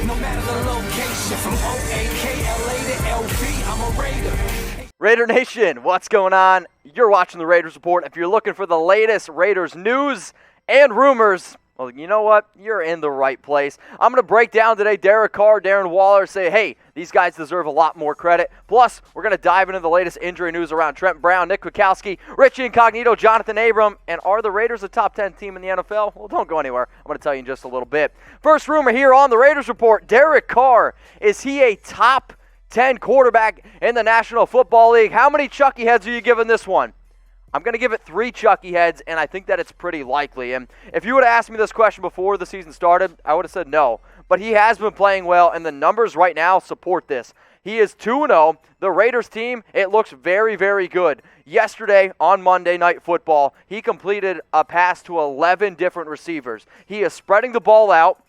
No matter the location, from O-A-K-L-A to LV, I'm a Raider. Raider Nation, what's going on? You're watching the Raiders Report. If you're looking for the latest Raiders news and rumors, well, you know what? You're in the right place. I'm going to break down today Derek Carr, Darren Waller, say, hey, these guys deserve a lot more credit. Plus, we're going to dive into the latest injury news around Trent Brown, Nick Kwiatkoski, Richie Incognito, Jonathan Abram, and are the Raiders a top 10 team in the NFL? Well, don't go anywhere. I'm going to tell you in just a little bit. First rumor here on the Raiders Report, Derek Carr. Is he a top 10 quarterback in the National Football League? How many Chucky heads are you giving this one? I'm going to give it 3 Chucky heads, and I think that it's pretty likely. And if you would have asked me this question before the season started, I would have said no. But he has been playing well, and the numbers right now support this. He is 2-0. The Raiders team, it looks very, very good. Yesterday, on Monday Night Football, he completed a pass to 11 different receivers. He is spreading the ball out,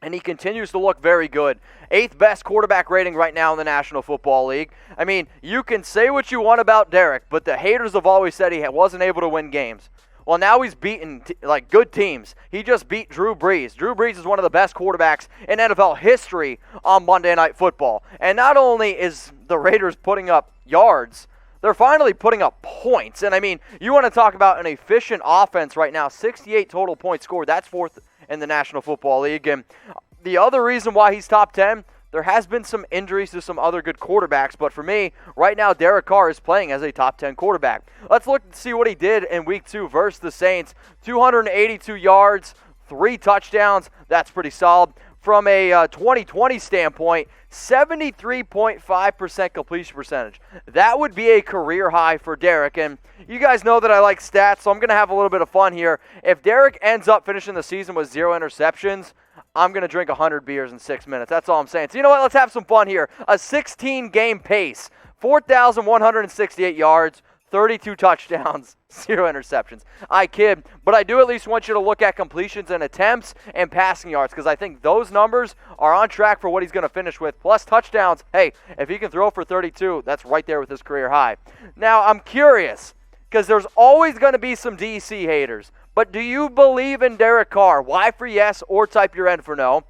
and he continues to look very good. 8th best quarterback rating right now in the National Football League. I mean, you can say what you want about Derek, but the haters have always said he wasn't able to win games. Well, now he's beaten good teams. He just beat Drew Brees. Drew Brees is one of the best quarterbacks in NFL history on Monday Night Football. And not only is the Raiders putting up yards, they're finally putting up points. And I mean, you want to talk about an efficient offense right now, 68 total points scored. That's 4th in the National Football League. And the other reason why he's top 10, there has been some injuries to some other good quarterbacks, but for me, right now, Derek Carr is playing as a top 10 quarterback. Let's look and see what he did in Week 2 versus the Saints. 282 yards, 3 touchdowns. That's pretty solid. From a 2020 standpoint, 73.5% completion percentage. That would be a career high for Derek. And you guys know that I like stats, so I'm going to have a little bit of fun here. If Derek ends up finishing the season with 0 interceptions, I'm going to drink 100 beers in 6 minutes. That's all I'm saying. So you know what? Let's have some fun here. A 16-game pace, 4,168 yards, 32 touchdowns, 0 interceptions. I kid, but I do at least want you to look at completions and attempts and passing yards because I think those numbers are on track for what he's going to finish with. Plus touchdowns, hey, if he can throw for 32, that's right there with his career high. Now, I'm curious because there's always going to be some DC haters, but do you believe in Derek Carr? Y for yes or type your N for no.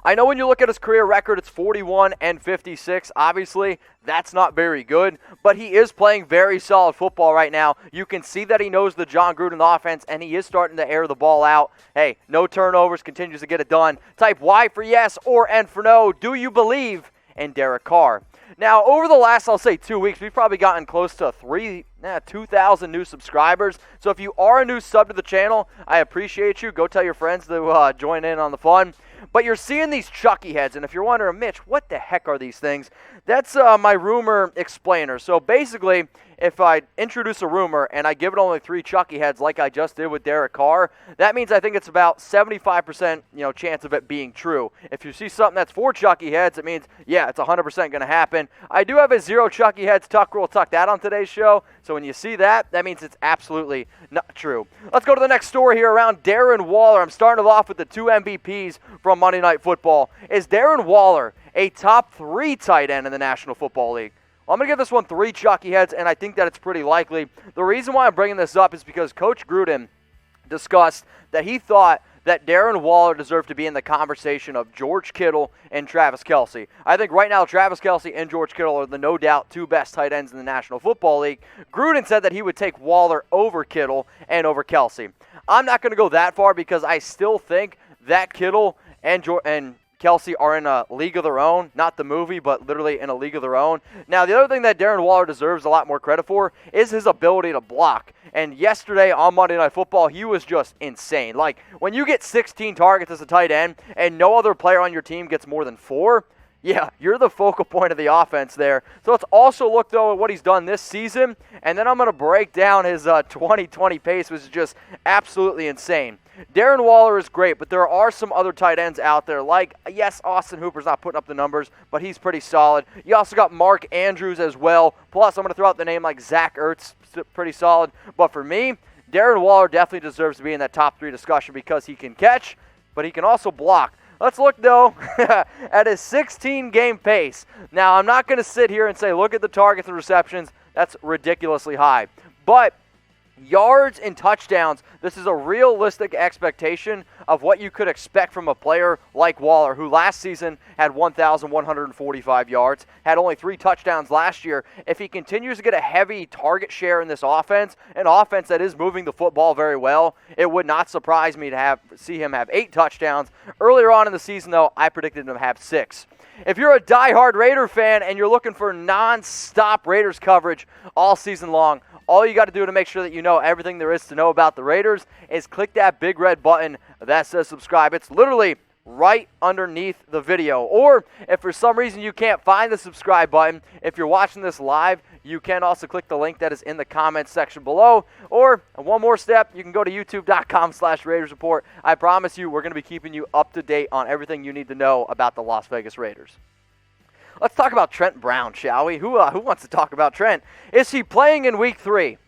I know when you look at his career record, it's 41-56. Obviously, that's not very good, but he is playing very solid football right now. You can see that he knows the Jon Gruden offense, and he is starting to air the ball out. Hey, no turnovers, continues to get it done. Type Y for yes or N for no. Do you believe in Derek Carr? Now, over the last, I'll say 2 weeks, we've probably gotten close to 2,000 new subscribers. So if you are a new sub to the channel, I appreciate you. Go tell your friends to join in on the fun. But you're seeing these Chucky heads, and if you're wondering, Mitch, what the heck are these things? That's my rumor explainer. So basically, if I introduce a rumor and I give it only 3 Chucky heads like I just did with Derek Carr, that means I think it's about 75% chance of it being true. If you see something that's 4 Chucky heads, it means, yeah, it's 100% going to happen. I do have a 0 Chucky heads tuck rule tucked out on today's show, so when you see that, that means it's absolutely not true. Let's go to the next story here around Darren Waller. I'm starting it off with the 2 MVPs from Monday Night Football. Is Darren Waller a top 3 tight end in the National Football League? Well, I'm going to give this one 3 Chucky heads, and I think that it's pretty likely. The reason why I'm bringing this up is because Coach Gruden discussed that he thought that Darren Waller deserved to be in the conversation of George Kittle and Travis Kelce. I think right now Travis Kelce and George Kittle are the no doubt 2 best tight ends in the National Football League. Gruden said that he would take Waller over Kittle and over Kelce. I'm not going to go that far because I still think that Kittle and Kelce are in a league of their own, not the movie, but literally in a league of their own. Now, the other thing that Darren Waller deserves a lot more credit for is his ability to block. And yesterday on Monday Night Football, he was just insane. Like, when you get 16 targets as a tight end and no other player on your team gets more than 4, yeah, you're the focal point of the offense there. So let's also look, though, at what he's done this season, and then I'm going to break down his 2020 pace, which is just absolutely insane. Darren Waller is great, but there are some other tight ends out there. Like, yes, Austin Hooper's not putting up the numbers, but he's pretty solid. You also got Mark Andrews as well. Plus, I'm going to throw out the name like Zach Ertz, pretty solid. But for me, Darren Waller definitely deserves to be in that top 3 discussion because he can catch, but he can also block. Let's look, though, at his 16-game pace. Now, I'm not going to sit here and say, look at the targets and receptions. That's ridiculously high. But Yards and touchdowns, this is a realistic expectation of what you could expect from a player like Waller, who last season had 1,145 yards, had only 3 touchdowns last year. If he continues to get a heavy target share in this offense, an offense that is moving the football very well, it would not surprise me to see him have 8 touchdowns. Earlier on in the season, though, I predicted him to have 6. If you're a diehard Raider fan and you're looking for non-stop Raiders coverage all season long, all you got to do to make sure that you know everything there is to know about the Raiders is click that big red button that says subscribe. It's literally right underneath the video. Or if for some reason you can't find the subscribe button, if you're watching this live, you can also click the link that is in the comments section below. Or one more step, you can go to youtube.com/Raiders Report. I promise you we're going to be keeping you up to date on everything you need to know about the Las Vegas Raiders. Let's talk about Trent Brown, shall we? Who wants to talk about Trent? Is he playing in Week 3?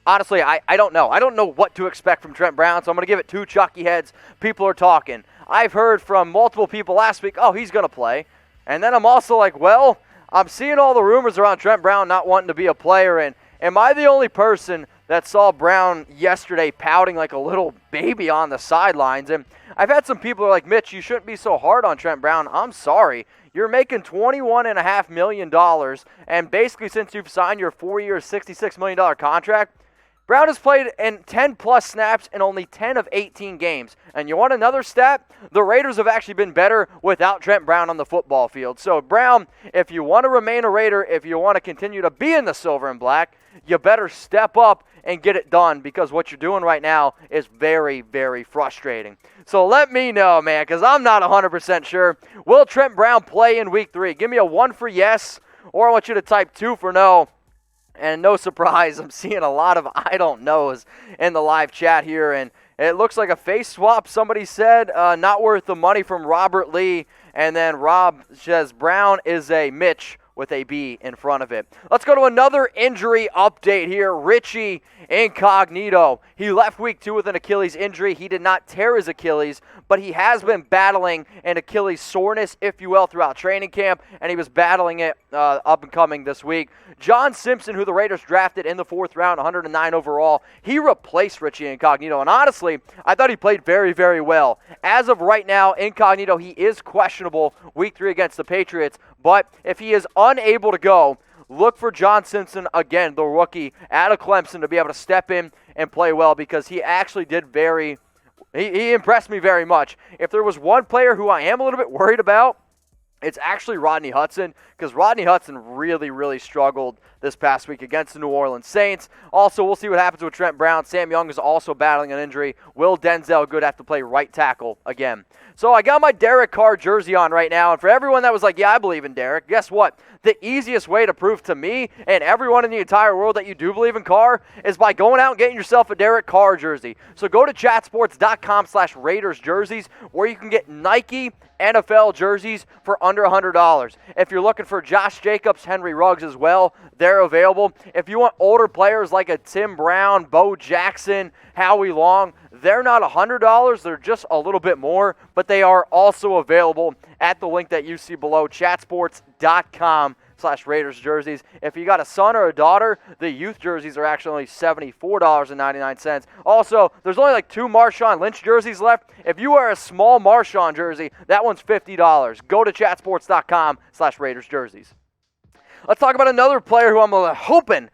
Honestly, I don't know. I don't know what to expect from Trent Brown, so I'm going to give it 2 chalky heads. People are talking. I've heard from multiple people last week, oh, he's going to play. And then I'm also like, well, I'm seeing all the rumors around Trent Brown not wanting to be a player, and am I the only person that saw Brown yesterday pouting like a little baby on the sidelines? And I've had some people who are like, Mitch, you shouldn't be so hard on Trent Brown. I'm sorry. You're making $21.5 million, and basically since you've signed your 4-year, $66 million contract, Brown has played in 10-plus snaps in only 10 of 18 games. And you want another stat? The Raiders have actually been better without Trent Brown on the football field. So, Brown, if you want to remain a Raider, if you want to continue to be in the silver and black, you better step up and get it done, because what you're doing right now is very, very frustrating. So let me know, man, because I'm not 100% sure. Will Trent Brown play in Week 3? Give me a 1 for yes, or I want you to type 2 for no. And no surprise, I'm seeing a lot of I don't knows in the live chat here, and it looks like a face swap, somebody said. Not worth the money from Robert Lee, and then Rob says Brown is a Mitch with a B in front of it. Let's go to another injury update here. Richie Incognito. He left Week 2 with an Achilles injury. He did not tear his Achilles, but he has been battling an Achilles soreness, if you will, throughout training camp, and he was battling it up and coming this week. John Simpson, who the Raiders drafted in the 4th round, 109 overall, he replaced Richie Incognito, and honestly, I thought he played very, very well. As of right now, Incognito, he is questionable Week 3 against the Patriots, but if he is unable to go, look for John Simpson, again, the rookie out of Clemson, to be able to step in and play well, because he actually did he impressed me very much. If there was one player who I am a little bit worried about, it's actually Rodney Hudson, because Rodney Hudson really, really struggled this past week against the New Orleans Saints. Also, we'll see what happens with Trent Brown. Sam Young is also battling an injury. Will Denzel Good have to play right tackle again? So I got my Derek Carr jersey on right now, and for everyone that was like, yeah, I believe in Derek, guess what? The easiest way to prove to me and everyone in the entire world that you do believe in Carr is by going out and getting yourself a Derek Carr jersey. So go to chatsports.com/Raiders jerseys, where you can get Nike NFL jerseys for under $100. If you're looking for Josh Jacobs, Henry Ruggs as well, they're available. If you want older players like a Tim Brown, Bo Jackson, Howie Long, they're not $100, they're just a little bit more, but they are also available at the link that you see below, chatsports.com/Raiders jerseys. If you got a son or a daughter, the youth jerseys are actually only $74.99. Also, there's only like 2 Marshawn Lynch jerseys left. If you wear a small Marshawn jersey, that one's $50. Go to chatsports.com/Raiders jerseys. Let's talk about another player who I'm hoping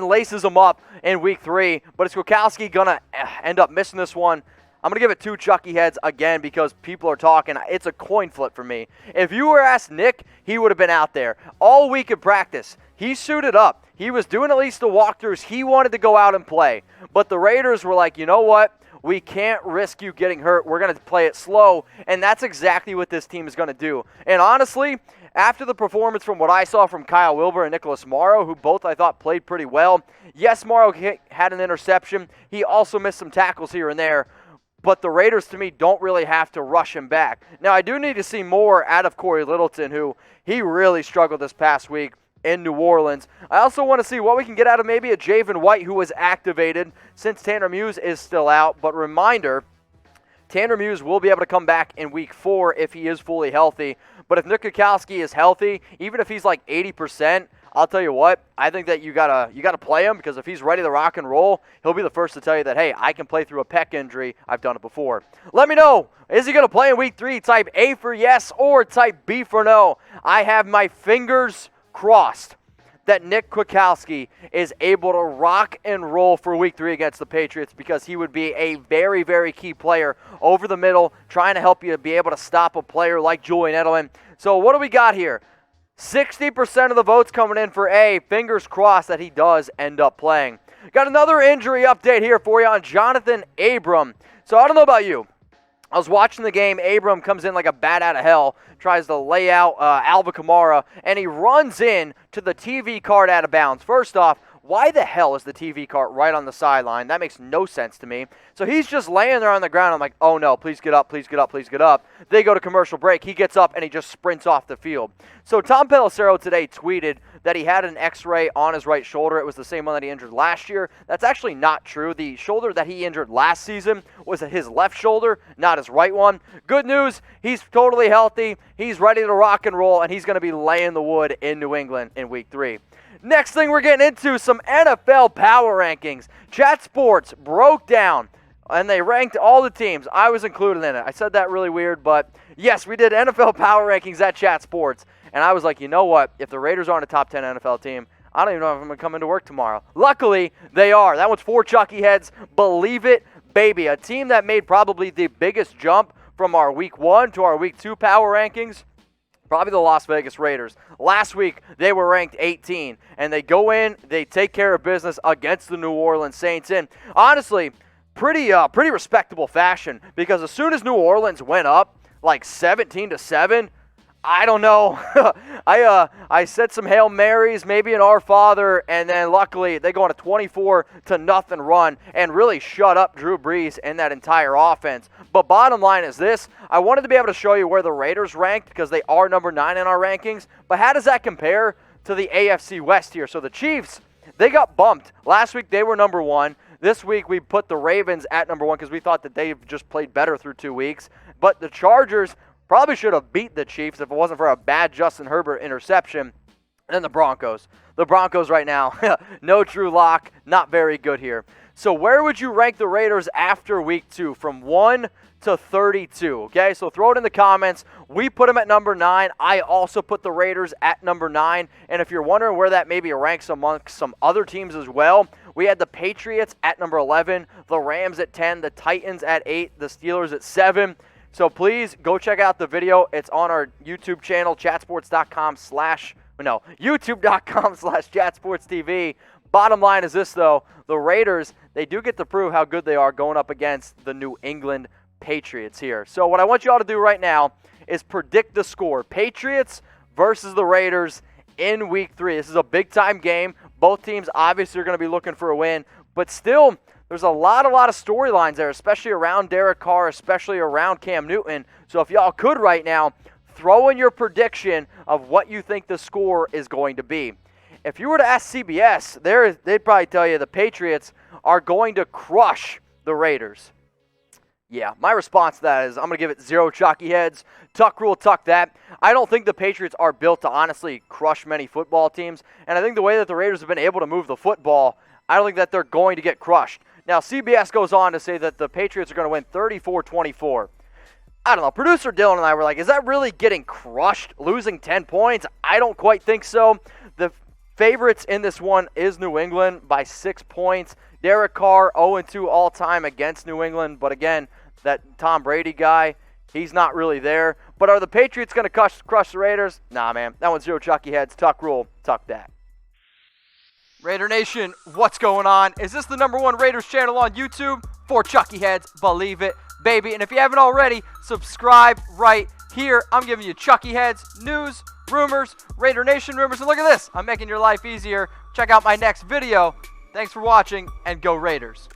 laces him up in Week 3, but it's Kwiatkoski going to end up missing this one. I'm going to give it 2 chucky heads again, because people are talking. It's a coin flip for me. If you were asked Nick, he would have been out there all week in practice. He suited up. He was doing at least the walkthroughs. He wanted to go out and play. But the Raiders were like, you know what? We can't risk you getting hurt. We're going to play it slow, and that's exactly what this team is going to do. And honestly, after the performance from what I saw from Kyle Wilber and Nicholas Morrow, who both I thought played pretty well, yes, Morrow had an interception. He also missed some tackles here and there, but the Raiders, to me, don't really have to rush him back. Now, I do need to see more out of Corey Littleton, who he really struggled this past week in New Orleans. I also want to see what we can get out of maybe a Javen White, who was activated since Tanner Muse is still out. But reminder, Tanner Muse will be able to come back in Week 4 if he is fully healthy. But if Nick Kwiatkoski is healthy, even if he's like 80%, I'll tell you what, I think that you gotta play him, because if he's ready to rock and roll, he'll be the first to tell you that, hey, I can play through a pec injury. I've done it before. Let me know, is he going to play in week 3? Type A for yes or type B for no. I have my fingers crossed that Nick Kwiatkoski is able to rock and roll for week 3 against the Patriots, because he would be a very, very key player over the middle, trying to help you be able to stop a player like Julian Edelman. So what do we got here? 60% of the votes coming in for A. Fingers crossed that he does end up playing. Got another injury update here for you on Jonathan Abram. So I don't know about you. I was watching the game. Abram comes in like a bat out of hell, tries to lay out Alvin Kamara, and he runs in to the TV cart out of bounds. First off, why the hell is the TV cart right on the sideline? That makes no sense to me. So he's just laying there on the ground. I'm like, oh no, please get up, please get up, please get up. They go to commercial break. He gets up and he just sprints off the field. So Tom Pelissero today tweeted that he had an x-ray on his right shoulder. It was the same one that he injured last year. That's actually not true. The shoulder that he injured last season was his left shoulder, not his right one. Good news, he's totally healthy. He's ready to rock and roll, and he's going to be laying the wood in New England in week 3. Next thing we're getting into, some NFL power rankings. Chat Sports broke down, and they ranked all the teams. I was included in it. I said that really weird, but yes, we did NFL power rankings at Chat Sports. And I was like, you know what? If the Raiders aren't a top 10 NFL team, I don't even know if I'm going to come into work tomorrow. Luckily, they are. That one's for Chucky Heads. Believe it, baby. A team that made probably the biggest jump from our week 1 to our week 2 power rankings. Probably the Las Vegas Raiders. Last week, they were ranked 18, and they go in, they take care of business against the New Orleans Saints. And honestly, pretty respectable fashion, because as soon as New Orleans went up, like 17-7, I don't know. I said some Hail Marys, maybe an Our Father, and then luckily they go on a 24-0 run and really shut up Drew Brees and that entire offense. But bottom line is this. I wanted to be able to show you where the Raiders ranked, because they are number 9 in our rankings. But how does that compare to the AFC West here? So the Chiefs, they got bumped. Last week they were number 1. This week we put the Ravens at number 1 because we thought that they've just played better through 2 weeks. But the Chargers probably should have beat the Chiefs if it wasn't for a bad Justin Herbert interception. And then the Broncos. The Broncos right now, no Drew Lock, not very good here. So where would you rank the Raiders after week 2? From 1 to 32, okay? So throw it in the comments. We put them at number 9. I also put the Raiders at number 9. And if you're wondering where that maybe ranks amongst some other teams as well, we had the Patriots at number 11, the Rams at 10, the Titans at 8, the Steelers at 7. So please go check out the video. It's on our YouTube channel, youtube.com/chatsportstv. Bottom line is this, though. The Raiders, they do get to prove how good they are going up against the New England Patriots here. So what I want you all to do right now is predict the score. Patriots versus the Raiders in week 3. This is a big-time game. Both teams obviously are going to be looking for a win, but still, there's a lot of storylines there, especially around Derek Carr, especially around Cam Newton. So if y'all could right now, throw in your prediction of what you think the score is going to be. If you were to ask CBS, they'd probably tell you the Patriots are going to crush the Raiders. Yeah, my response to that is I'm going to give it 0 chalky heads. Tuck rule, tuck that. I don't think the Patriots are built to honestly crush many football teams. And I think the way that the Raiders have been able to move the football, I don't think that they're going to get crushed. Now, CBS goes on to say that the Patriots are going to win 34-24. I don't know. Producer Dylan and I were like, is that really getting crushed, losing 10 points? I don't quite think so. The favorites in this one is New England by 6 points. Derek Carr, 0-2 all-time against New England. But again, that Tom Brady guy, he's not really there. But are the Patriots going to crush the Raiders? Nah, man. That one's 0 chalky heads. Tuck rule, tuck that. Raider Nation, what's going on? Is this the #1 Raiders channel on YouTube? For Chucky Heads, believe it, baby. And if you haven't already, subscribe right here. I'm giving you Chucky Heads, news, rumors, Raider Nation rumors. And look at this, I'm making your life easier. Check out my next video. Thanks for watching, and go Raiders.